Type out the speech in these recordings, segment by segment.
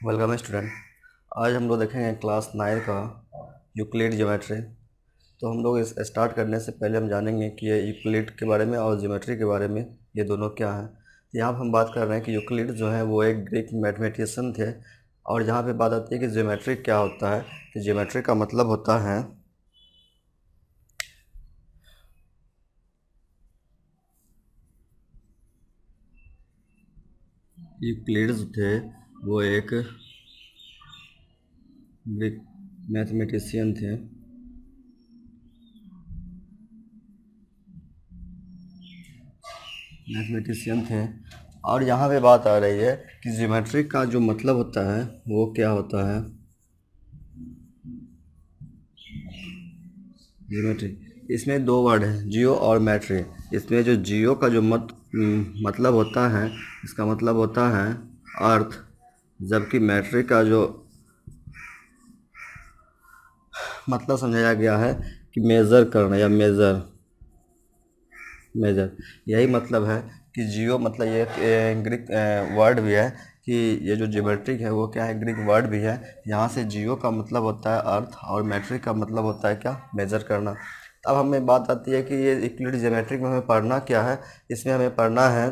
Welcome student. आज हम लोग देखेंगे क्लास 9 का यूक्लिड ज्योमेट्री। तो हम लोग इस स्टार्ट करने से पहले हम जानेंगे कि ये यूक्लिड के बारे में और ज्योमेट्री के बारे में ये दोनों क्या हैं। यहाँ पर हम बात कर रहे हैं कि यूक्लिड जो है वो एक ग्रीक मैथमेटिशियन थे। और जहाँ पे बात आती है कि ज्योमेट्री क्या होता है, तो ज्योमेट्री का मतलब होता है यूक्लिड्स थे वो एक ग्रीक मैथमेटिशियन थे। और यहाँ पे बात आ रही है कि ज्योमेट्री का जो मतलब होता है वो क्या होता है। ज्योमेट्री, इसमें दो वर्ड है, जियो और मैट्री। इसमें जो जियो का जो मतलब होता है, इसका मतलब होता है अर्थ, जबकि मैट्री का जो मतलब समझाया गया है कि मेज़र करना या मेज़र। यही मतलब है कि जियो मतलब ये एक ग्रीक वर्ड भी है कि ये जो ज्योमेट्रिक है वो क्या है, ग्रीक वर्ड भी है। यहाँ से जियो का मतलब होता है अर्थ और मैट्रिक का मतलब होता है क्या, मेज़र करना। अब हमें बात आती है कि ये यूक्लिड ज्योमेट्रिक में हमें पढ़ना क्या है। इसमें हमें पढ़ना है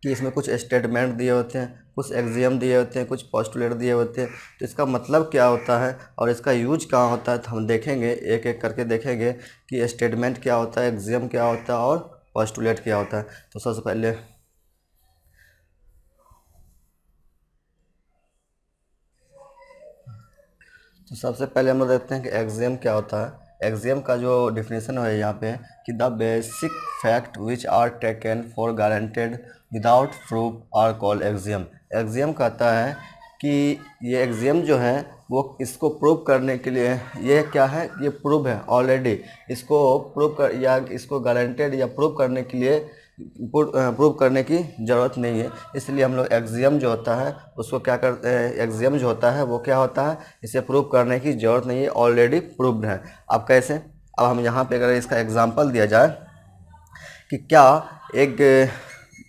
कि इसमें कुछ स्टेटमेंट दिए होते हैं, कुछ एक्सियम दिए होते हैं, कुछ पोस्टुलेट दिए होते हैं। तो इसका मतलब क्या होता है और इसका यूज कहाँ होता है, तो हम देखेंगे, एक एक करके देखेंगे कि स्टेटमेंट क्या होता है, एक्सियम क्या होता है और पोस्टुलेट क्या होता है। तो सबसे पहले हम लोग देखते हैं कि एक्सियम क्या होता है। एक्सियम का जो डिफिनेशन है यहाँ पे कि the basic fact which are taken for granted without proof are called axiom. Axiom कहता है कि ये एक्सियम जो है वो इसको प्रूव करने के लिए, ये क्या है, ये प्रूव है ऑलरेडी। इसको प्रूव कर या इसको गारंटेड या प्रूव करने के लिए प्रूव करने की ज़रूरत नहीं है। इसलिए हम लोग एक्सियम जो होता है उसको क्या करते हैं, एक्सियम जो होता है वो क्या होता है, इसे प्रूव करने की ज़रूरत नहीं है, ऑलरेडी प्रूव्ड है। अब कैसे, अब हम यहाँ पे अगर इसका एग्जांपल दिया जाए कि क्या एक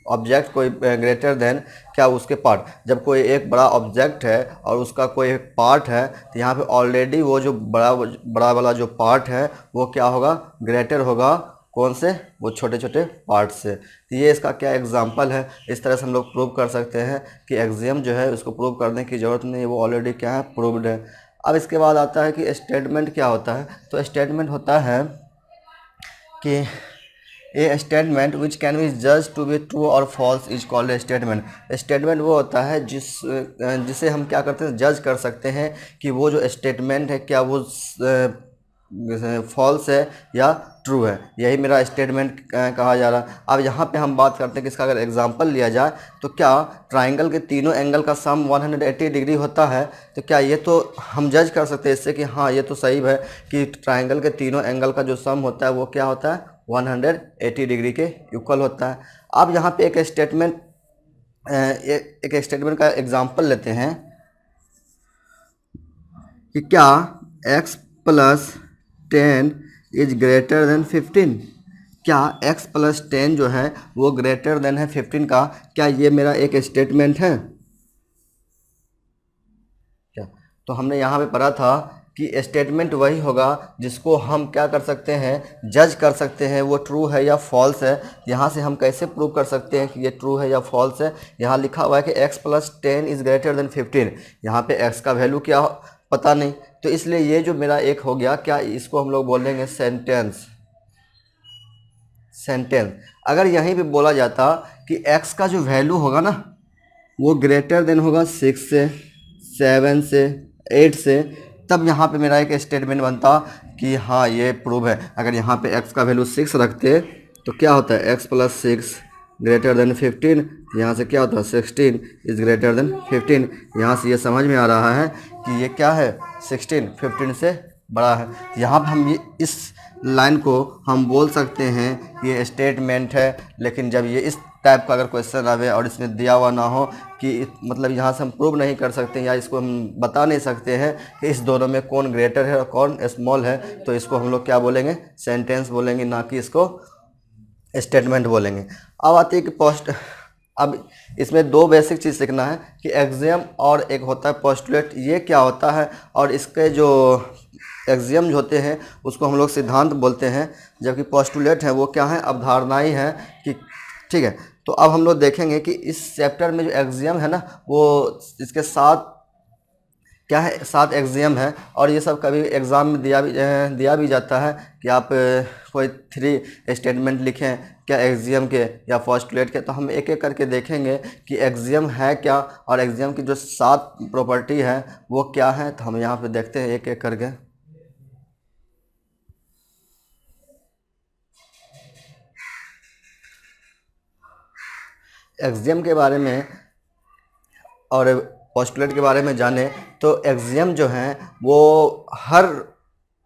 ऑब्जेक्ट कोई ग्रेटर देन क्या उसके पार्ट, जब कोई एक बड़ा ऑब्जेक्ट है और उसका कोई एक पार्ट है, तो यहाँ पे ऑलरेडी वो जो बड़ा वाला जो पार्ट है वो क्या होगा, ग्रेटर होगा कौन से, वो छोटे छोटे पार्ट से। तो ये इसका क्या एग्जांपल है। इस तरह से हम लोग प्रूव कर सकते हैं कि एक्सियम जो है उसको प्रूव करने की ज़रूरत नहीं है, वो ऑलरेडी क्या है, प्रूव्ड है। अब इसके बाद आता है कि स्टेटमेंट क्या होता है। तो स्टेटमेंट होता है कि a statement which can be जज टू बी ट्रू और false is called a statement. Statement वो होता है जिसे हम क्या करते हैं, जज कर सकते हैं कि वो जो स्टेटमेंट है क्या वो फॉल्स है या ट्रू है। यही मेरा स्टेटमेंट कहा जा रहा है। अब यहाँ पे हम बात करते हैं कि इसका अगर एग्जांपल लिया जाए तो क्या ट्राइंगल के तीनों एंगल का सम 180 डिग्री होता है। तो क्या ये तो हम जज कर सकते हैं इससे कि हाँ ये तो सही है कि ट्राइंगल के तीनों एंगल का जो सम होता है वो क्या होता है, 180 डिग्री के इक्वल होता है। अब यहाँ पे एक स्टेटमेंट का एग्जांपल लेते हैं कि क्या x plus 10 is greater then 15। क्या x प्लस 10 जो है वो ग्रेटर देन है 15 का, क्या ये मेरा एक स्टेटमेंट है क्या। तो हमने यहाँ पे पढ़ा था कि स्टेटमेंट वही होगा जिसको हम क्या कर सकते हैं, जज कर सकते हैं वो ट्रू है या फॉल्स है। यहाँ से हम कैसे प्रूव कर सकते हैं कि ये ट्रू है या फॉल्स है। यहाँ लिखा हुआ है कि x plus 10 is greater than 15। यहाँ पे x का वैल्यू क्या पता नहीं, तो इसलिए ये जो मेरा एक हो गया, क्या इसको हम लोग बोलेंगे सेंटेंस। अगर यहीं पे बोला जाता कि x का जो वैल्यू होगा ना वो ग्रेटर देन होगा 6 से, 7 से, 8 से, तब यहाँ पे मेरा एक स्टेटमेंट बनता कि हाँ ये प्रूव है। अगर यहाँ पे x का वैल्यू 6 रखते तो क्या होता है, x प्लस 6 ग्रेटर देन 15। यहाँ से क्या होता है, 16 इज ग्रेटर देन 15। यहाँ से ये समझ में आ रहा है कि ये क्या है, 16 15 से बड़ा है। यहाँ पर हम ये इस लाइन को हम बोल सकते हैं कि ये स्टेटमेंट है। लेकिन जब ये इस टाइप का अगर क्वेश्चन आवे और इसमें दिया हुआ ना हो कि मतलब यहाँ से हम प्रूव नहीं कर सकते या इसको हम बता नहीं सकते हैं कि इस दोनों में कौन ग्रेटर है और कौन स्मॉल है, तो इसको हम लोग क्या बोलेंगे, सेंटेंस बोलेंगे, ना कि इसको स्टेटमेंट बोलेंगे। अब आती है कि अब इसमें दो बेसिक चीज़ सीखना है कि एक्सियम और एक होता है पोस्टुलेट, ये क्या होता है, और इसके जो एक्सियम जो होते हैं उसको हम लोग सिद्धांत बोलते हैं, जबकि पोस्टुलेट है वो क्या है, अवधारणाएं हैं कि ठीक है। तो अब हम लोग देखेंगे कि इस चैप्टर में जो एक्सियम है ना वो इसके साथ क्या है, 7 एग्जाम है, और ये सब कभी एग्ज़ाम में दिया भी जाता है कि आप कोई 3 स्टेटमेंट लिखें क्या एग्जाम के या पोस्टुलेट के। तो हम एक एक करके देखेंगे कि एग्जाम है क्या, और एग्जाम की जो 7 प्रॉपर्टी है वो क्या है। तो हम यहाँ पे देखते हैं एक एक करके। एग्जाम के बारे में और पोस्टुलेट के बारे में जाने तो एक्सियम जो हैं वो हर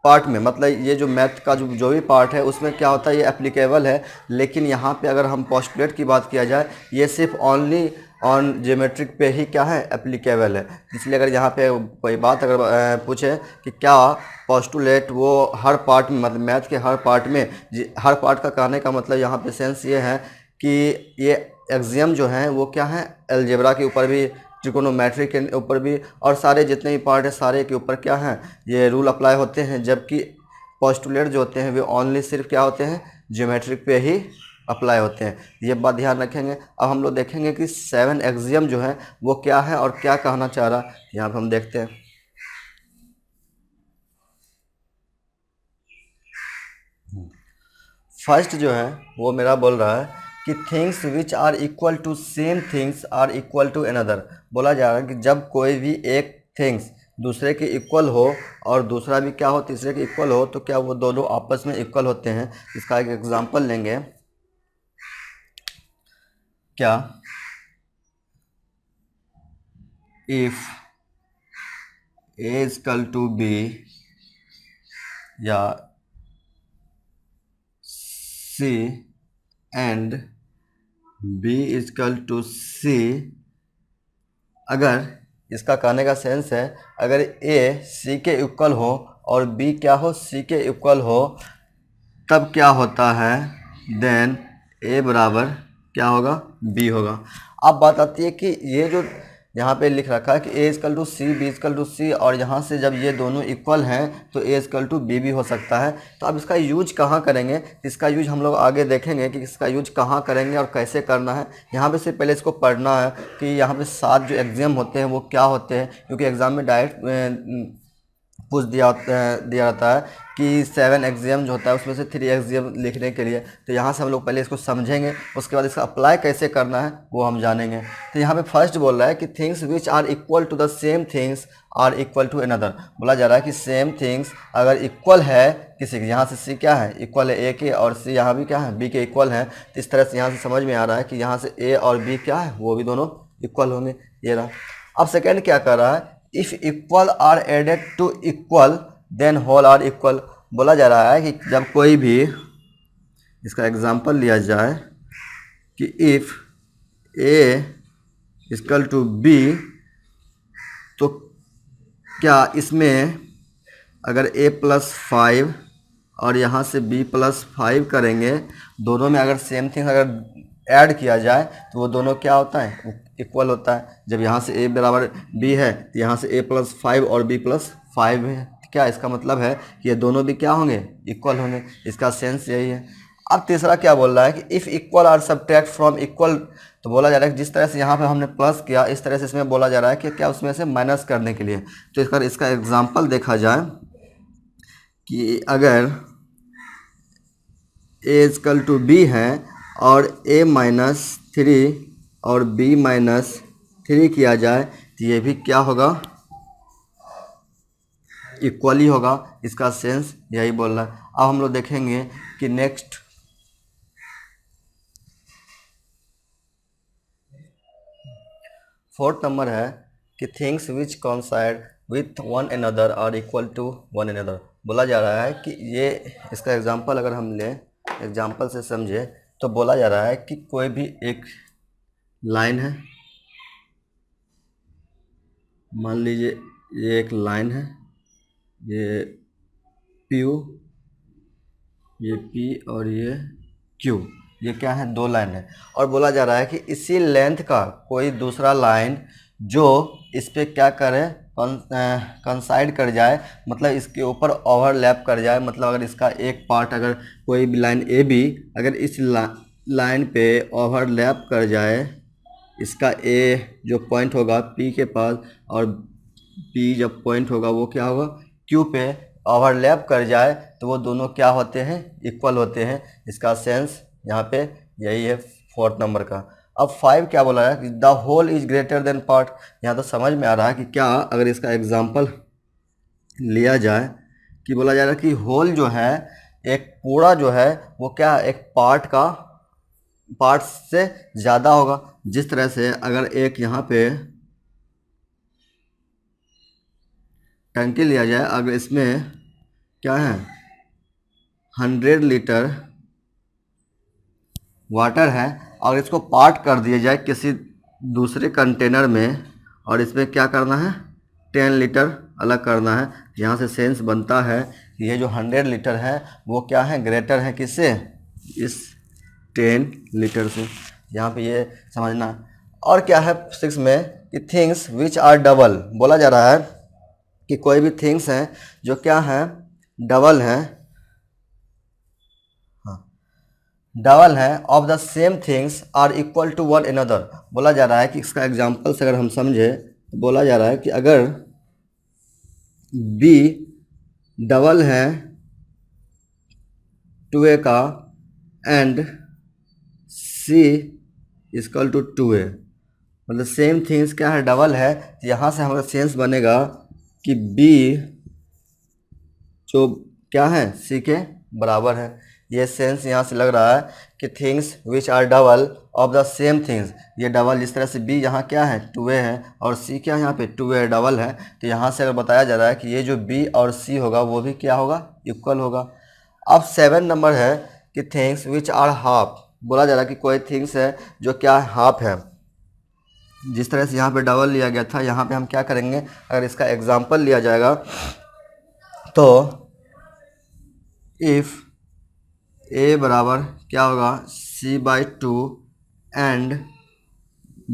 पार्ट में, मतलब ये जो मैथ का जो भी पार्ट है उसमें क्या होता है ये एप्लीकेबल है। लेकिन यहाँ पे अगर हम पोस्टुलेट की बात किया जाए ये सिर्फ ओनली ऑन ज्योमेट्रिक पे ही क्या है, एप्लीकेबल है। इसलिए अगर यहाँ पे कोई बात अगर पूछे कि क्या पोस्टुलेट वो हर पार्ट में, मतलब मैथ के हर पार्ट में, हर पार्ट का कहने का मतलब यहाँ पे सेंस ये है कि ये एक्सियम जो हैं वो क्या है, अलजेब्रा के ऊपर भी, ट्रिकोनोमेट्री के ऊपर भी, और सारे जितने भी पार्ट है सारे के ऊपर क्या है ये रूल अप्लाई होते हैं। जबकि पोस्टुलेट जो होते हैं वे ओनली सिर्फ क्या होते हैं, ज्योमेट्रिक पे ही अप्लाई होते हैं। ये बात ध्यान रखेंगे। अब हम लोग देखेंगे कि 7 एक्सियम जो है वो क्या है और क्या कहना चाह रहा है, यहाँ पर हम देखते हैं। फर्स्ट जो है वो मेरा बोल रहा है कि things which are equal to same things are equal to another. बोला जा रहा है कि जब कोई भी एक थिंग्स दूसरे के इक्वल हो और दूसरा भी क्या हो, तीसरे के इक्वल हो, तो क्या वो दोनों आपस में इक्वल होते हैं। इसका एक एग्जांपल लेंगे। क्या if A equal to B या C and B equal to C, अगर इसका कहने का सेंस है अगर ए सी के इक्वल हो और बी क्या हो, सी के इक्वल हो, तब क्या होता है, देन ए बराबर क्या होगा, बी होगा। अब बात आती है कि ये जो यहाँ पे लिख रखा है कि A equal to C, B equal to C, और यहाँ से जब ये दोनों इक्वल हैं तो ए इक्वल टू बी भी हो सकता है। तो अब इसका यूज कहाँ करेंगे, इसका यूज हम लोग आगे देखेंगे कि इसका यूज कहाँ करेंगे और कैसे करना है। यहाँ पे से पहले इसको पढ़ना है कि यहाँ पे 7 जो एग्जाम होते हैं वो क्या होते हैं, क्योंकि एग्ज़ाम में डायरेक्ट पूछ दिया जाता है कि 7 एग्जाम जो होता है उसमें से 3 एग्जाम लिखने के लिए। तो यहाँ से हम लोग पहले इसको समझेंगे, उसके बाद इसका अप्लाई कैसे करना है वो हम जानेंगे। तो यहाँ पे फर्स्ट बोल रहा है कि things which are equal to the same things are equal to another. बोला जा रहा है कि सेम थिंग्स अगर इक्वल है किसी के, यहाँ से सी क्या है, इक्वल है ए के, और सी यहाँ भी क्या है, बी के इक्वल है। तो इस तरह से यहाँ से समझ में आ रहा है कि यहाँ से ए और बी क्या है, वो भी दोनों इक्वल होंगे। ये रहा। अब सेकेंड क्या कर रहा है, if equal are added to equal then whole are equal. बोला जा रहा है कि जब कोई भी, इसका एग्जांपल लिया जाए कि if A equal to B, तो क्या इसमें अगर a प्लस 5 और यहाँ से b प्लस 5 करेंगे, दोनों में अगर सेम थिंग अगर ऐड किया जाए तो वो दोनों क्या होता है, इक्वल होता है। जब यहाँ से a बराबर b है तो यहाँ से a प्लस 5 और b प्लस 5 है, क्या इसका मतलब है कि ये दोनों भी क्या होंगे, इक्वल होंगे। इसका सेंस यही है। अब तीसरा क्या बोल रहा है कि if equal are subtract from equal. तो बोला जा रहा है कि जिस तरह से यहाँ पे हमने प्लस किया इस तरह से इसमें बोला जा रहा है कि क्या उसमें से माइनस करने के लिए। तो इसका एग्जांपल देखा जाए कि अगर ए इक्वल टू बी है और a माइनस 3 और b माइनस 3 किया जाए तो ये भी क्या होगा, इक्वल ही होगा। इसका सेंस यही बोल रहा है। अब हम लोग देखेंगे कि नेक्स्ट फोर्थ नंबर है कि things which coincide with one another are equal to one another. बोला जा रहा है कि ये, इसका एग्जांपल अगर हम लें, एग्जांपल से समझे, तो बोला जा रहा है कि कोई भी एक लाइन है, मान लीजिए ये एक लाइन है, ये P, ये P और ये Q। ये क्या है, 2 लाइन है। और बोला जा रहा है कि इसी लेंथ का कोई दूसरा लाइन जो इस पे क्या करे, कंसाइड कर जाए, मतलब इसके ऊपर ओवरलैप कर जाए। मतलब अगर इसका एक पार्ट, अगर कोई भी लाइन ए बी अगर इस लाइन पे ओवरलैप कर जाए, इसका ए जो पॉइंट होगा पी के पास, और पी जब पॉइंट होगा वो क्या होगा, क्यू पे ओवरलैप कर जाए, तो वो दोनों क्या होते हैं, इक्वल होते हैं। इसका सेंस यहाँ पे यही है 4th नंबर का। अब 5 क्या बोला है कि the whole is greater than part. यहाँ तो समझ में आ रहा है कि क्या, अगर इसका एग्जाम्पल लिया जाए कि बोला जा रहा है कि होल जो है, एक पूरा जो है वो क्या, एक पार्ट से ज़्यादा होगा। जिस तरह से अगर एक यहाँ पे टंकी लिया जाए, अगर इसमें क्या है 100 लीटर वाटर है, और इसको पार्ट कर दिया जाए किसी दूसरे कंटेनर में, और इसमें क्या करना है 10 लीटर अलग करना है। यहाँ से सेंस बनता है कि ये जो 100 लीटर है वो क्या है, ग्रेटर है किससे, इस 10 लीटर से। यहाँ पे ये समझना। और क्या है 6 में कि थिंग्स विच आर डबल, बोला जा रहा है कि कोई भी थिंग्स हैं जो क्या हैं, डबल हैं, डबल है, of the same things are equal to one another. बोला जा रहा है कि इसका एग्जांपल से अगर हम समझे तो बोला जा रहा है कि अगर बी डबल है 2a का and C equal to 2a, मतलब सेम थिंग्स क्या है, डबल है, तो यहाँ से हमारा सेंस बनेगा कि बी जो क्या है सी के बराबर है। ये सेंस यहाँ से लग रहा है कि things which are double of the same things, ये डबल, जिस तरह से बी यहाँ क्या है 2a है और सी क्या यहाँ पे 2a डबल है, तो यहाँ से अगर बताया जा रहा है कि ये जो बी और सी होगा वो भी क्या होगा, इक्वल होगा। अब 7 नंबर है कि थिंग्स विच आर हाफ, बोला जा रहा है कि कोई थिंग्स है जो क्या हाफ है। जिस तरह से यहाँ पे डबल लिया गया था, यहाँ पे हम क्या करेंगे, अगर इसका एग्जाम्पल लिया जाएगा तो इफ़ ए बराबर क्या होगा c/2 एंड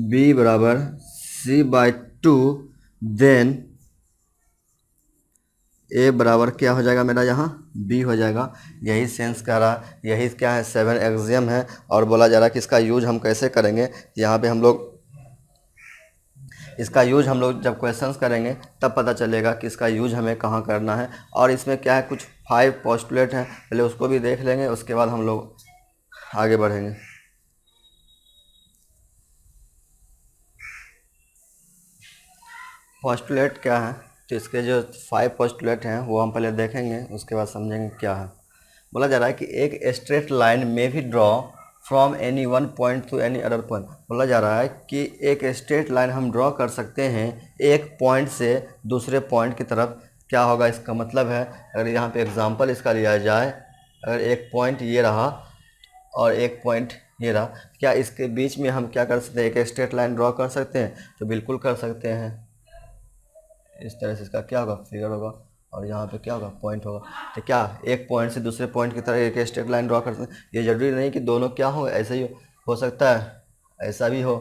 बी बराबर c/2, देन ए बराबर क्या हो जाएगा मेरा, यहाँ बी हो जाएगा। यही सेंस कह रहा है, यही क्या है 7 एक्सियम है। और बोला जा रहा है कि इसका यूज हम कैसे करेंगे, यहाँ पे हम लोग इसका यूज हम लोग जब क्वेश्चंस करेंगे तब पता चलेगा कि इसका यूज हमें कहाँ करना है। और इसमें क्या है, कुछ 5 पोस्टुलेट हैं, पहले उसको भी देख लेंगे, उसके बाद हम लोग आगे बढ़ेंगे। पोस्टुलेट क्या है, तो इसके जो 5 पोस्टुलेट हैं वो हम पहले देखेंगे, उसके बाद समझेंगे क्या है। बोला जा रहा है कि एक स्ट्रेट लाइन में भी draw from any one point two any other point. बोला जा रहा है कि एक स्ट्रेट लाइन हम ड्रॉ कर सकते हैं एक पॉइंट से दूसरे पॉइंट की तरफ। क्या होगा, इसका मतलब है, अगर यहाँ पे एग्जांपल इसका लिया जाए, अगर एक पॉइंट ये रहा और एक पॉइंट ये रहा, क्या इसके बीच में हम क्या कर सकते हैं, एक स्ट्रेट लाइन ड्रॉ कर सकते हैं? तो बिल्कुल कर सकते हैं। इस तरह से इसका क्या होगा, फिगर होगा, और यहाँ पे क्या होगा, पॉइंट होगा। तो क्या एक पॉइंट से दूसरे पॉइंट की तरह एक स्ट्रेट लाइन ड्रॉ कर सकते हैं। ये जरूरी नहीं कि दोनों क्या हो, ऐसा ही हो सकता है, ऐसा भी हो।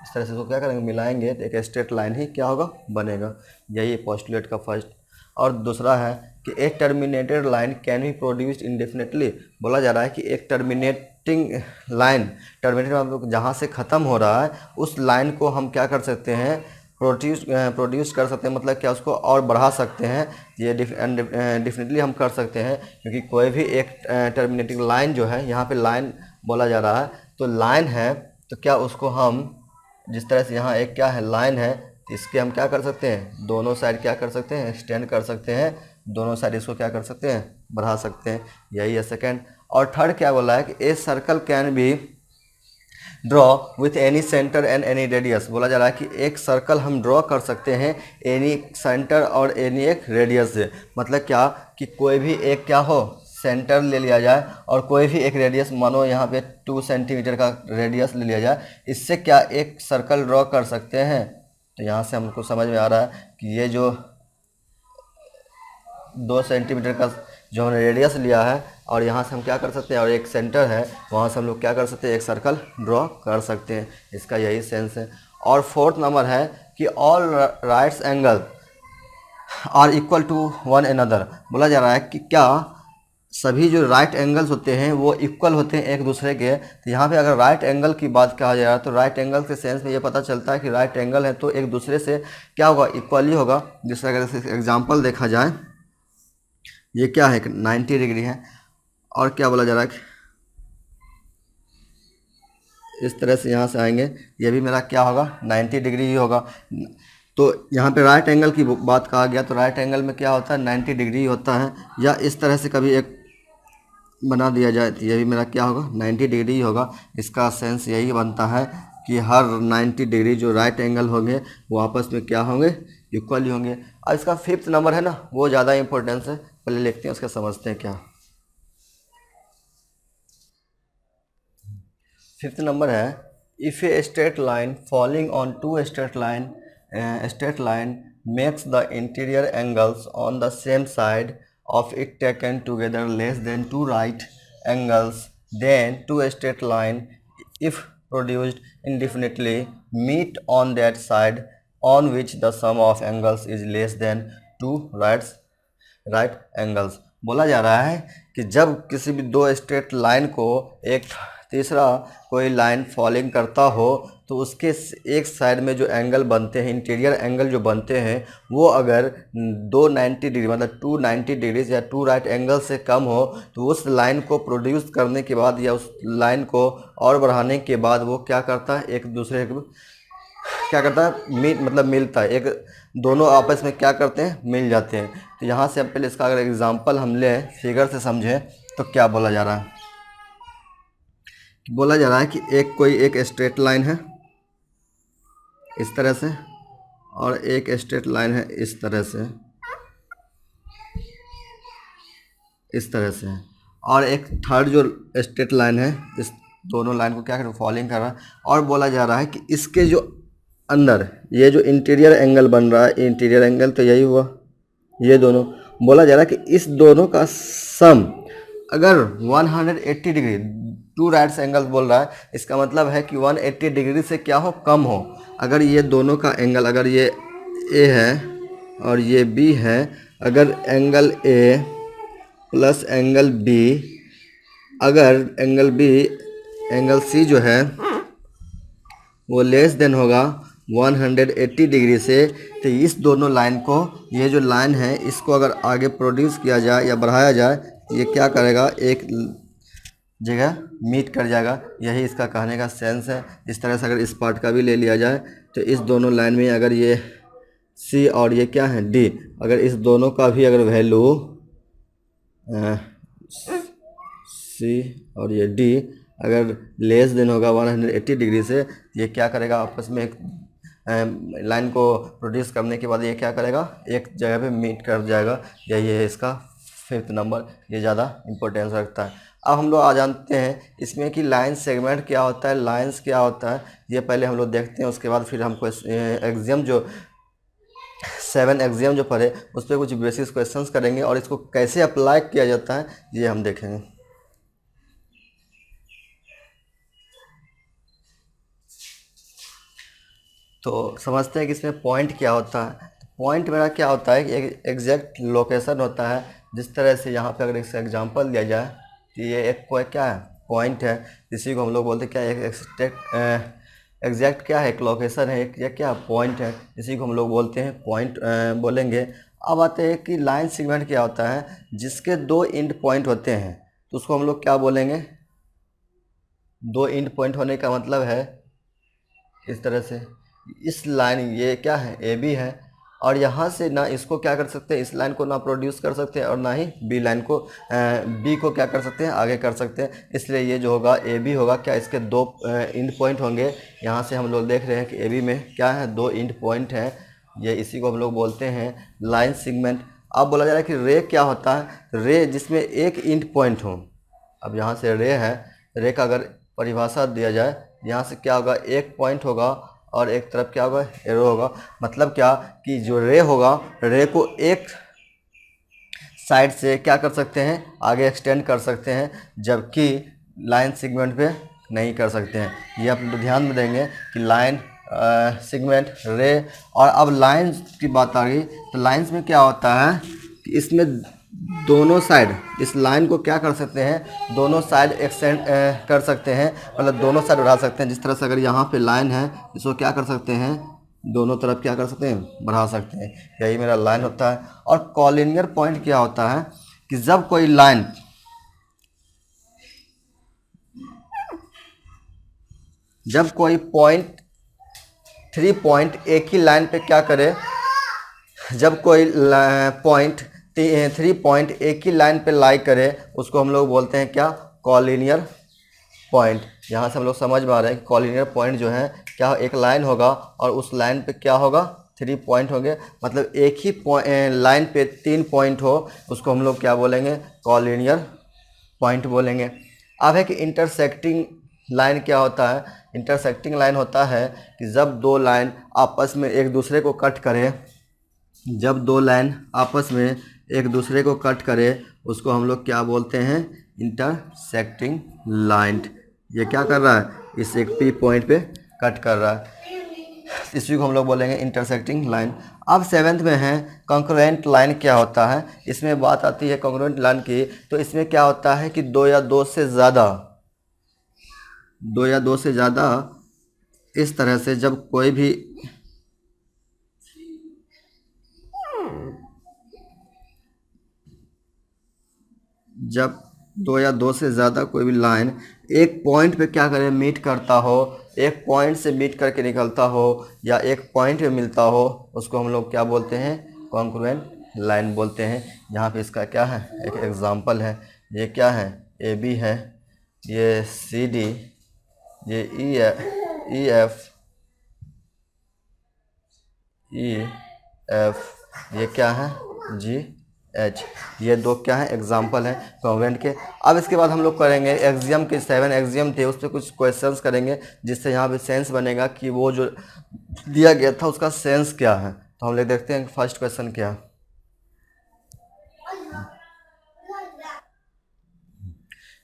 इस तरह से इसको क्या करेंगे, मिलाएंगे तो एक स्ट्रेट लाइन ही क्या होगा, बनेगा। यही पोस्टुलेट का फर्स्ट। और दूसरा है कि एक terminated line can be produced indefinitely. बोला जा रहा है कि एक टर्मिनेटिंग लाइन, टर्मिनेटेड मतलब जहाँ से ख़त्म हो रहा है, उस लाइन को हम क्या कर सकते हैं, प्रोड्यूस कर सकते हैं। मतलब क्या, उसको और बढ़ा सकते हैं। ये डेफिनेटली हम कर सकते हैं, क्योंकि कोई भी एक टर्मिनेटिंग लाइन जो है, यहाँ पे लाइन बोला जा रहा है, तो लाइन है, तो क्या उसको हम जिस तरह से यहाँ एक क्या है लाइन है, तो इसके हम क्या कर सकते हैं, दोनों साइड क्या कर सकते हैं, एक्सटेंड कर सकते हैं, दोनों साइड इसको क्या कर सकते हैं, बढ़ा सकते हैं। यही है सेकेंड। और थर्ड क्या बोला है कि a circle can be draw with any centre and any radius. बोला जा रहा है कि एक सर्कल हम ड्रॉ कर सकते हैं एनी सेंटर और एनी एक रेडियस से। मतलब क्या कि कोई भी एक क्या हो, सेंटर ले लिया जाए और कोई भी एक रेडियस, मानो यहाँ पे 2 सेंटीमीटर का रेडियस ले लिया जाए, इससे क्या एक सर्कल ड्रॉ कर सकते हैं। तो यहाँ से हमको समझ में आ रहा है कि ये जो 2 सेंटीमीटर का जो हमने रेडियस लिया है, और यहाँ से हम क्या कर सकते हैं, और एक सेंटर है, वहाँ से हम लोग क्या कर सकते हैं, एक सर्कल ड्रॉ कर सकते हैं। इसका यही सेंस है। और फोर्थ नंबर है कि all rights angle are equal to one another. बोला जा रहा है कि क्या सभी जो राइट एंगल्स होते हैं वो इक्वल होते हैं एक दूसरे के। तो यहाँ पे अगर राइट एंगल की बात कहा जाए तो राइट एंगल के सेंस में ये पता चलता है कि राइट एंगल है तो एक दूसरे से क्या होगा, इक्वली होगा। जिससे अगर एग्जांपल देखा जाए, ये क्या है, 90 डिग्री है, और क्या बोला जा रहा है कि इस तरह से यहाँ से आएंगे, ये भी मेरा क्या होगा, 90 डिग्री ही होगा। तो यहाँ पे राइट एंगल की बात कहा गया तो राइट एंगल में क्या होता है, 90 डिग्री होता है। या इस तरह से कभी एक बना दिया जाए तो ये भी मेरा क्या होगा, 90 डिग्री ही होगा। इसका सेंस यही बनता है कि हर 90 डिग्री जो राइट एंगल होंगे वो आपस में क्या होंगे, इक्वल ही होंगे। और इसका फिफ्थ नंबर है ना, वो ज़्यादा इंपॉर्टेंस है, पहले लिखते हैं उसका समझते हैं क्या। फिफ्थ नंबर है, if a straight line falling on two straight line makes the interior angles on the same side of it taken together less than two right angles, then two straight line if produced indefinitely meet on that side on which the sum of angles is less than two right angles। बोला जा रहा है कि जब किसी भी दो straight line को एक तीसरा कोई लाइन फॉलिंग करता हो तो उसके एक साइड में जो एंगल बनते हैं, इंटीरियर एंगल जो बनते हैं, वो अगर 290 डिग्री मतलब 290 डिग्री या टू राइट एंगल से कम हो तो उस लाइन को प्रोड्यूस करने के बाद या उस लाइन को और बढ़ाने के बाद वो क्या करता है, एक दूसरे को क्या करता है, मतलब मिलता है, एक दोनों आपस में क्या करते हैं, मिल जाते हैं। तो यहाँ से हम पहले इसका अगर एग्जांपल हम लें, फिगर से समझें तो क्या बोला जा रहा है, बोला जा रहा है कि एक स्ट्रेट लाइन है इस तरह से और एक स्ट्रेट लाइन है इस तरह से, और एक थर्ड जो स्ट्रेट लाइन है, इस दोनों लाइन को क्या कर फॉलिंग कर रहा है। और बोला जा रहा है कि इसके जो अंदर ये जो इंटीरियर एंगल बन रहा है, इंटीरियर एंगल तो यही हुआ, ये दोनों, बोला जा रहा है कि इस दोनों का सम अगर 180 डिग्री, टू राइट्स एंगल बोल रहा है, इसका मतलब है कि 180 डिग्री से क्या हो, कम हो। अगर ये दोनों का एंगल, अगर ये ए है और ये बी है, अगर angle A plus angle B, अगर एंगल बी एंगल सी जो है वो लेस देन होगा 180 डिग्री से, तो इस दोनों लाइन को, ये जो लाइन है इसको अगर आगे प्रोड्यूस किया जाए या बढ़ाया जाए, ये क्या करेगा, एक जगह मीट कर जाएगा। यही इसका कहने का सेंस है। इस तरह से अगर इस पार्ट का भी ले लिया जाए तो इस दोनों लाइन में अगर ये सी और ये क्या है डी, अगर इस दोनों का भी अगर वैल्यू सी और ये डी अगर लेस देन होगा 180 डिग्री से, ये क्या करेगा, आपस में एक लाइन को प्रोड्यूस करने के बाद ये क्या करेगा, एक जगह पे मीट कर जाएगा। यही है इसका फिफ्थ नंबर, ये ज़्यादा इम्पोर्टेंस रखता है। अब हम लोग आ जानते हैं इसमें कि लाइन सेगमेंट क्या होता है, लाइंस क्या होता है, ये पहले हम लोग देखते हैं। उसके बाद फिर हमको एग्जाम जो 7 एग्जाम जो पढ़े उस पर कुछ बेसिस क्वेश्चंस करेंगे और इसको कैसे अप्लाई किया जाता है ये हम देखेंगे। तो समझते हैं कि इसमें पॉइंट क्या होता है। पॉइंट मेरा क्या होता है कि एक एग्जैक्ट लोकेशन होता है। जिस तरह से यहाँ पे अगर इसका एग्जांपल दिया जाए तो ये एक कोई क्या है, पॉइंट है, इसी को हम लोग बोलते हैं क्या, एक एग्जैक्ट क्या है, एक लोकेशन है, एक या क्या पॉइंट है, इसी को हम लोग बोलते हैं पॉइंट बोलेंगे। अब आते हैं कि लाइन सेगमेंट क्या होता है, जिसके दो एंड पॉइंट होते हैं तो उसको हम लोग क्या बोलेंगे, दो एंड पॉइंट होने का मतलब है इस तरह से, इस लाइन ये क्या है, ए बी है, और यहाँ से ना इसको क्या कर सकते हैं, इस लाइन को ना प्रोड्यूस कर सकते हैं और ना ही बी लाइन को, बी को क्या कर सकते हैं, आगे कर सकते हैं। इसलिए ये जो होगा ए बी होगा क्या, इसके दो एंड पॉइंट होंगे। यहाँ से हम लोग देख रहे हैं कि ए बी में क्या है, दो एंड पॉइंट हैं, ये इसी को हम लोग बोलते हैं लाइन सेगमेंट। अब बोला जा रहा है कि रे क्या होता है, रे जिसमें एक एंड पॉइंट हो। अब यहाँ से रे है, रे का अगर परिभाषा दिया जाए, यहाँ से क्या होगा, एक पॉइंट होगा और एक तरफ क्या होगा, एरो होगा। मतलब क्या कि जो रे होगा, रे को एक साइड से क्या कर सकते हैं, आगे एक्सटेंड कर सकते हैं, जबकि लाइन सेगमेंट पे नहीं कर सकते हैं। ये आप लोग ध्यान में देंगे कि लाइन सेगमेंट रे। और अब लाइंस की बात आ गई तो लाइंस में क्या होता है कि इसमें दोनों साइड इस लाइन को क्या कर सकते हैं, दोनों साइड एक्सटेंड कर सकते हैं, मतलब दोनों साइड बढ़ा सकते हैं। जिस तरह से अगर यहाँ पे लाइन है इसको क्या कर सकते हैं, दोनों तरफ क्या कर सकते हैं, बढ़ा सकते हैं। यही मेरा लाइन होता है। और कॉलिनियर पॉइंट क्या होता है कि जब कोई लाइन जब कोई पॉइंट 3 पॉइंट एक ही लाइन पे क्या करे, जब कोई पॉइंट 3 पॉइंट एक ही लाइन पे लाई करे उसको हम लोग बोलते हैं क्या, कॉलिनियर पॉइंट। यहाँ से हम लोग समझ में आ रहे हैं कि कॉलिनियर पॉइंट जो है क्या, एक लाइन होगा और उस लाइन पे क्या होगा, 3 पॉइंट होंगे। मतलब एक ही लाइन पे 3 पॉइंट हो उसको हम लोग क्या बोलेंगे, कॉलिनियर पॉइंट बोलेंगे। अब है कि इंटरसेक्टिंग लाइन क्या होता है। इंटरसेक्टिंग लाइन होता है कि जब दो लाइन आपस में एक दूसरे को कट करे, जब दो लाइन आपस में एक दूसरे को कट करे उसको हम लोग क्या बोलते हैं, इंटरसेक्टिंग लाइन। ये क्या कर रहा है, इस एक पी पॉइंट पे कट कर रहा है, इसी को हम लोग बोलेंगे इंटरसेक्टिंग लाइन। अब 7th में है कॉन्ग्रुएंट लाइन क्या होता है। इसमें बात आती है कॉन्ग्रुएंट लाइन की, तो इसमें क्या होता है कि दो या दो से ज़्यादा इस तरह से जब कोई भी जब दो या दो से ज़्यादा कोई भी लाइन एक पॉइंट पे क्या करे, मीट करता हो, एक पॉइंट से मीट करके निकलता हो या एक पॉइंट पे मिलता हो, उसको हम लोग क्या बोलते हैं, कॉन्ग्रुएंट लाइन बोलते हैं। यहाँ पे इसका क्या है, एक एग्जांपल है। ये क्या है, ए बी है, ये सी डी, ये ई एफ, ये क्या है, जी एच। ये दो क्या है, एग्जाम्पल हैं कॉन्ग्रुएंट के। अब इसके बाद हम लोग करेंगे एक्सियम के 7 एक्सियम थे, उस पर कुछ क्वेश्चंस करेंगे जिससे यहाँ पे सेंस बनेगा कि वो जो दिया गया था उसका सेंस क्या है। तो हम लोग देखते हैं फर्स्ट क्वेश्चन क्या है।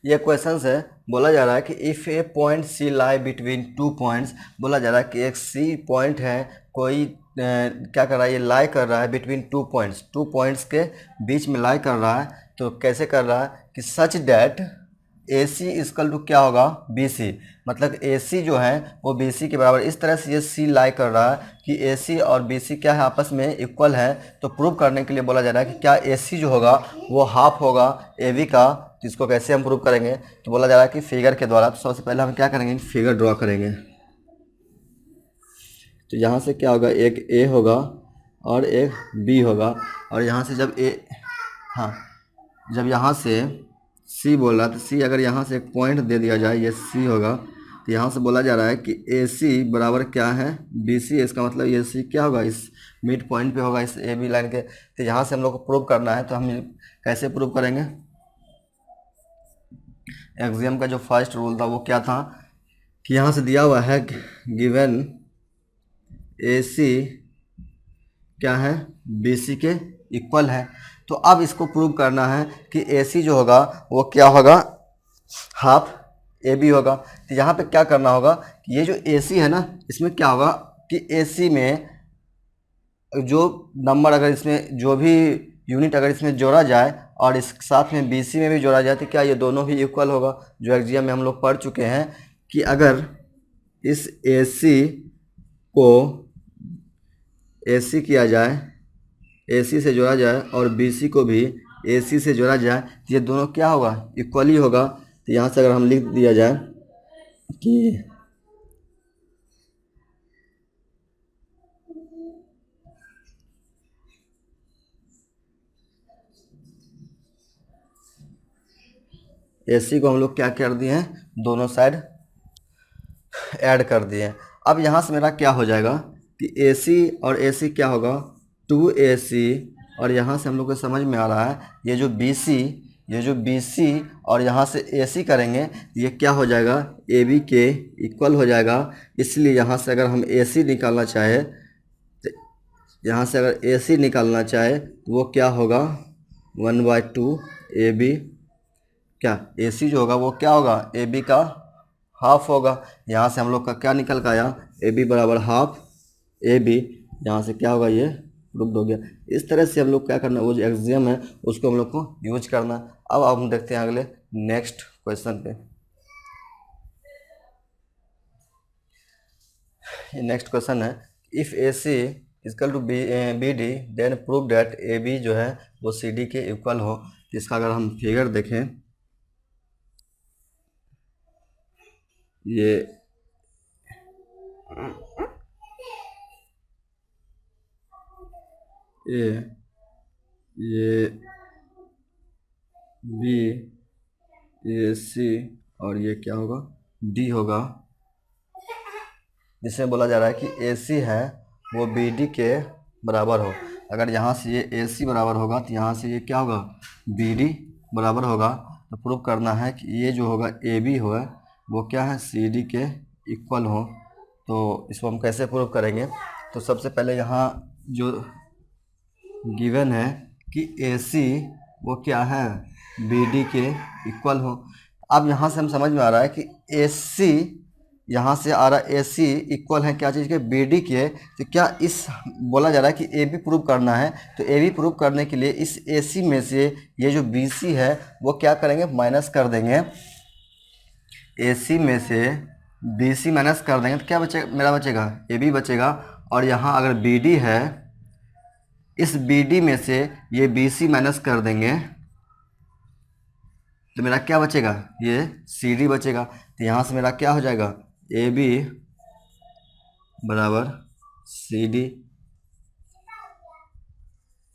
ये क्वेश्चन है, बोला जा रहा है कि if a point C lie between 2 points. बोला जा रहा है कि एक सी पॉइंट है, कोई क्या कर रहा है, ये लाई कर रहा है बिटवीन 2 पॉइंट्स, 2 पॉइंट्स के बीच में लाई कर रहा है। तो कैसे कर रहा है कि such that A C equal to क्या होगा, बी सी। मतलब ए सी जो है वो बी सी के बराबर। इस तरह से ये सी लाई कर रहा है कि ए सी और बी सी क्या है, आपस में इक्वल है। तो प्रूव करने के लिए बोला जा रहा है कि क्या ए सी जो होगा वो हाफ होगा ए बी का। तो इसको कैसे हम प्रूव करेंगे, तो बोला जा रहा है कि फिगर के द्वारा। तो सबसे पहले हम क्या करेंगे, फिगर ड्रॉ करेंगे। तो यहाँ से क्या होगा, एक ए होगा और एक बी होगा। और यहाँ से जब ए, हाँ, जब यहाँ से सी बोला तो सी अगर यहाँ से एक पॉइंट दे दिया जाए, ये सी होगा। तो यहाँ से बोला जा रहा है कि ए सी बराबर क्या है, बी सी। इसका मतलब ये सी क्या होगा, इस मिड पॉइंट पे होगा, इस ए बी लाइन के। तो यहाँ से हम लोग को प्रूव करना है। तो हम कैसे प्रूव करेंगे, एक्सियम का जो फर्स्ट रूल था वो क्या था कि यहाँ से दिया हुआ है गिवन ए सी क्या है, बी सी के इक्वल है। तो अब इसको प्रूव करना है कि ए सी जो होगा वो क्या होगा, हाफ ए बी होगा। तो यहाँ पे क्या करना होगा कि ये जो ए सी है ना, इसमें क्या होगा कि ए सी में जो नंबर अगर इसमें जो भी यूनिट अगर इसमें जोड़ा जाए और इस साथ में बी सी में भी जोड़ा जाए तो क्या ये दोनों भी इक्वल होगा। जो एक्सियम में हम लोग पढ़ चुके हैं कि अगर इस ए सी को ए सी किया जाए, ए सी से जोड़ा जाए और बी सी को भी ए सी से जोड़ा जाए तो ये दोनों क्या होगा, इक्वल ही होगा। तो यहाँ से अगर हम लिख दिया जाए कि ए सी को हम लोग क्या कर दिए हैं, दोनों साइड ऐड कर दिए हैं। अब यहाँ से मेरा क्या हो जाएगा कि ए सी और ए सी क्या होगा, 2AC। और यहाँ से हम लोग को समझ में आ रहा है ये जो बी सी और यहाँ से ए सी करेंगे ये क्या हो जाएगा, ए बी के इक्वल हो जाएगा। इसलिए यहाँ से अगर हम ए सी निकालना चाहे तो यहाँ से अगर ए सी निकालना चाहे तो वो क्या होगा, 1/2 ए बी, क्या ए सी जो होगा वो क्या होगा, ए बी का हाफ होगा। यहाँ से हम लोग का क्या निकल का आया, ए बी बराबर हाफ ए बी, यहाँ से क्या होगा, ये प्रूव्ड हो गया। इस तरह से हम लोग क्या करना, वो जो एक्सियम है उसको हम लोग को यूज करना। अब हम देखते हैं अगले नेक्स्ट क्वेश्चन पे। नेक्स्ट क्वेश्चन है, if A C is equal to B D then prove that A B जो है वो सी डी के इक्वल हो। तो इसका अगर हम फिगर देखें, ये ए, ये बी, ये सी और ये क्या होगा, डी होगा, जिसमें बोला जा रहा है कि ए सी है वो बी डी के बराबर हो। अगर यहाँ से ये ए सी बराबर होगा तो यहाँ से ये क्या होगा, बी डी बराबर होगा। तो प्रूव करना है कि ये जो होगा ए बी हो वो क्या है, सी डी के इक्वल हो। तो इसको हम कैसे प्रूव करेंगे, तो सबसे पहले यहाँ जो गिवन है कि ए सी वो क्या है, बी डी के इक्वल हो। अब यहाँ से हम समझ में आ रहा है कि ए सी, यहाँ से आ रहा है ए सी इक्वल है क्या चीज़ के, बी डी के। तो क्या इस बोला जा रहा है कि ए बी प्रूव करना है, तो ए बी प्रूव करने के लिए इस ए सी में से ये जो बी सी है वो क्या करेंगे, माइनस कर देंगे। ए सी में से बी सी माइनस कर देंगे तो क्या बचेगा, मेरा बचेगा ए बी बचेगा। और यहाँ अगर बी डी है, इस बी डी में से ये बी सी माइनस कर देंगे तो मेरा क्या बचेगा, ये सी डी बचेगा। तो यहाँ से मेरा क्या हो जाएगा, ए बी बराबर सी डी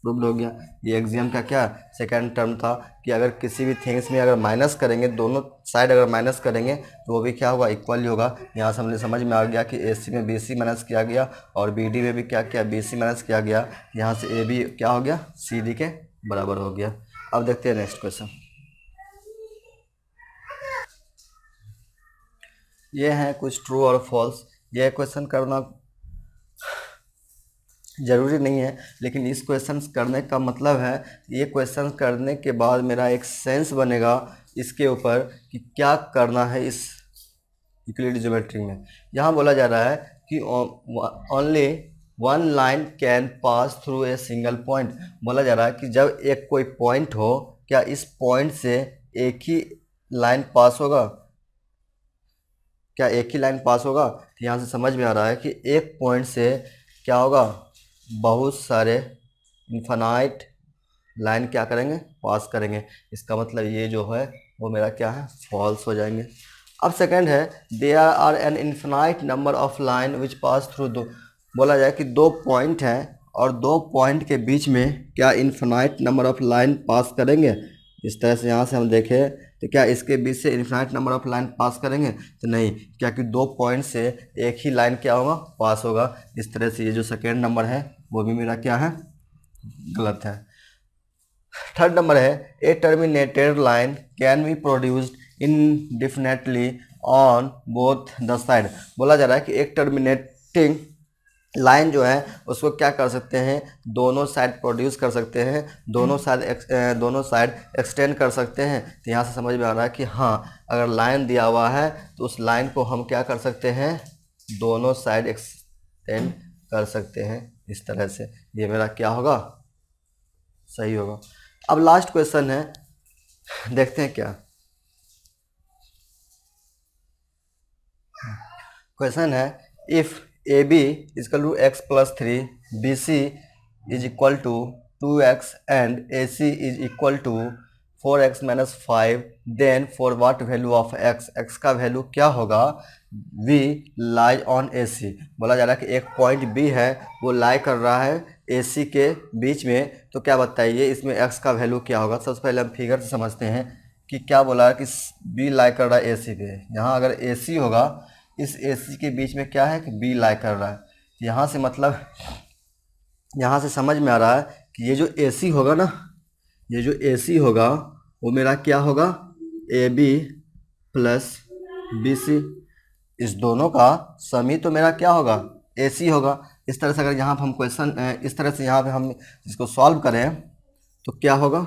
प्रूव्ड हो गया। ये एग्जाम का क्या सेकंड टर्म था कि अगर किसी भी थिंग्स में अगर माइनस करेंगे, दोनों साइड अगर माइनस करेंगे तो वो भी क्या होगा, इक्वल ही होगा। यहाँ से हमने समझ में आ गया कि ए सी में बी सी माइनस किया गया और बी डी में भी क्या किया, बी सी माइनस किया गया। यहाँ से ए बी क्या हो गया, सी डी के बराबर हो गया। अब देखते हैं नेक्स्ट क्वेश्चन। ये है कुछ ट्रू और फॉल्स। ये क्वेश्चन करना ज़रूरी नहीं है, लेकिन इस क्वेश्चन करने का मतलब है, ये क्वेश्चन करने के बाद मेरा एक सेंस बनेगा इसके ऊपर कि क्या करना है इस यूक्लिड ज्योमेट्री में। यहाँ बोला जा रहा है कि only one line can pass through a single point. बोला जा रहा है कि जब एक कोई पॉइंट हो, क्या इस पॉइंट से एक ही लाइन पास होगा, क्या एक ही लाइन पास होगा। तो यहाँ से समझ में आ रहा है कि एक पॉइंट से क्या होगा, बहुत सारे इन्फिनाइट लाइन क्या करेंगे, पास करेंगे। इसका मतलब ये जो है वो मेरा क्या है, फॉल्स हो जाएंगे। अब सेकंड है, there are an infinite number of line which pass through दो। बोला जाए कि दो पॉइंट हैं और दो पॉइंट के बीच में क्या इन्फिनाइट नंबर ऑफ लाइन पास करेंगे। इस तरह से यहाँ से हम देखें तो क्या इसके बीच से इन्फिनाइट नंबर ऑफ लाइन पास करेंगे, तो नहीं, क्या कि दो पॉइंट से एक ही लाइन क्या होगा, पास होगा। इस तरह से ये जो सेकेंड नंबर है वो भी मेरा क्या है, गलत है। थर्ड नंबर है, A terminated line can be produced indefinitely on both the side. बोला जा रहा है कि एक टर्मिनेटिंग लाइन जो है उसको क्या कर सकते हैं, दोनों साइड प्रोड्यूस कर सकते हैं, दोनों साइड एक्सटेंड कर सकते हैं। तो यहाँ से समझ में आ रहा है कि हाँ, अगर लाइन दिया हुआ है तो उस लाइन को हम क्या कर सकते हैं, दोनों साइड एक्सटेंड कर सकते हैं। इस तरह से ये मेरा क्या होगा, सही होगा। अब लास्ट क्वेश्चन है, देखते हैं क्या क्वेश्चन है। If A B is equal to X plus 3, B C is equal to 2x and A C is equal to 4x minus 5, then for what value of x, x का value क्या होगा, v lie on ए सी। बोला जा रहा है कि एक point b है वो लाई कर रहा है ए सी के बीच में। तो क्या बताइए इसमें x का वैल्यू क्या होगा। सबसे पहले हम फिगर से समझते हैं कि क्या बोला है कि b लाई कर रहा है ए सी पे। यहाँ अगर ए सी होगा, इस ए सी के बीच में क्या है कि बी लाई कर रहा है। यहाँ से मतलब यहाँ से समझ में आ रहा है कि ये जो ए सी होगा ना, ये जो ए सी होगा वो मेरा क्या होगा, A B plus B C. इस दोनों का समी तो मेरा क्या होगा, ए सी होगा। इस तरह से अगर यहाँ पर हम क्वेश्चन इस तरह से यहाँ पे हम इसको सॉल्व करें तो क्या होगा,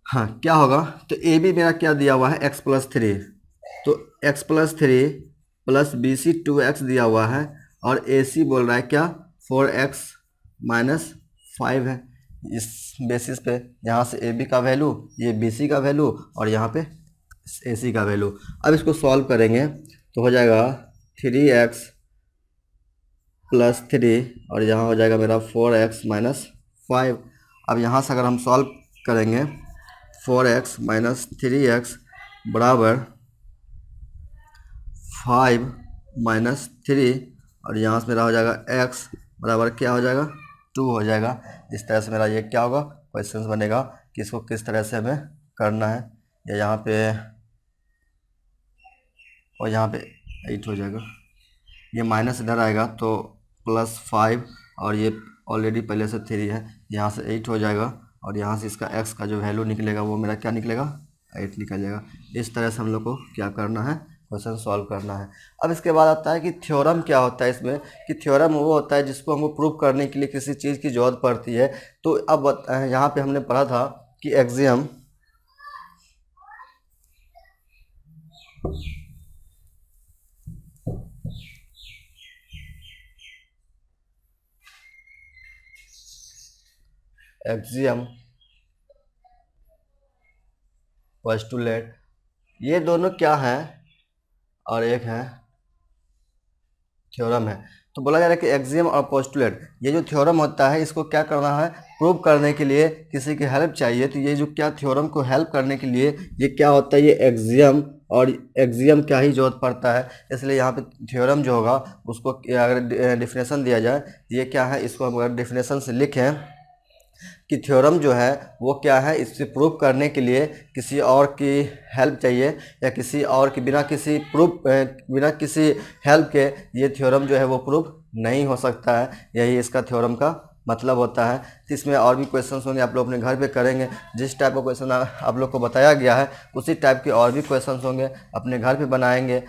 हाँ क्या होगा, तो ए बी मेरा क्या दिया हुआ है x+3, तो x+3 + BC 2x दिया हुआ है, और AC बोल रहा है क्या 4x-5 है। इस बेसिस पे यहाँ से AB का वैल्यू, ये BC का वैल्यू, और यहाँ पे AC का वैल्यू। अब इसको सॉल्व करेंगे तो हो जाएगा 3x+3, और यहाँ हो जाएगा मेरा 4x-5। अब यहाँ से अगर हम सॉल्व करेंगे 4x-3x बराबर 5-3, और यहाँ से मेरा हो जाएगा x बराबर क्या हो जाएगा 2 हो जाएगा। इस तरह से मेरा ये क्या होगा क्वेश्चन बनेगा कि इसको किस तरह से हमें करना है। या यहाँ पे और यहाँ पे 8 हो जाएगा, ये माइनस इधर आएगा तो +5, और ये ऑलरेडी पहले से 3 है, यहाँ से 8 हो जाएगा, और यहाँ से इसका x का जो वैल्यू निकलेगा वो मेरा क्या निकलेगा 8 निकल जाएगा। इस तरह से हम लोग को क्या करना है, क्वेश्चन सॉल्व करना है। अब इसके बाद आता है कि थ्योरम क्या होता है इसमें, कि थ्योरम वो होता है जिसको हमको प्रूव करने के लिए किसी चीज़ की ज़रूरत पड़ती है। तो अब यहाँ पे हमने पढ़ा था कि एक्सियम पोस्टुलेट, ये दोनों क्या है और एक है थ्योरम है। तो बोला जा रहा है कि एक्सियम और पोस्टुलेट, ये जो थ्योरम होता है इसको क्या करना है, प्रूव करने के लिए किसी की हेल्प चाहिए। तो ये जो क्या थ्योरम को हेल्प करने के लिए ये क्या होता है, ये एक्सियम और एक्सियम क्या ही जरूरत पड़ता है। इसलिए यहाँ पे थ्योरम जो होगा उसको अगर डिफिनेशन दिया जाए, ये क्या है, इसको हम अगर डिफिनेशन से लिखें कि थ्योरम जो है वो क्या है, इससे प्रूव करने के लिए किसी और की हेल्प चाहिए, या किसी और की बिना किसी हेल्प के ये थ्योरम जो है वो प्रूव नहीं हो सकता है। यही इसका थ्योरम का मतलब होता है। तो इसमें और भी क्वेश्चंस होंगे, आप लोग अपने घर पे करेंगे। जिस टाइप का क्वेश्चन आप लोग को बताया गया है उसी टाइप के और भी क्वेश्चंस होंगे, अपने घर पे बनाएंगे।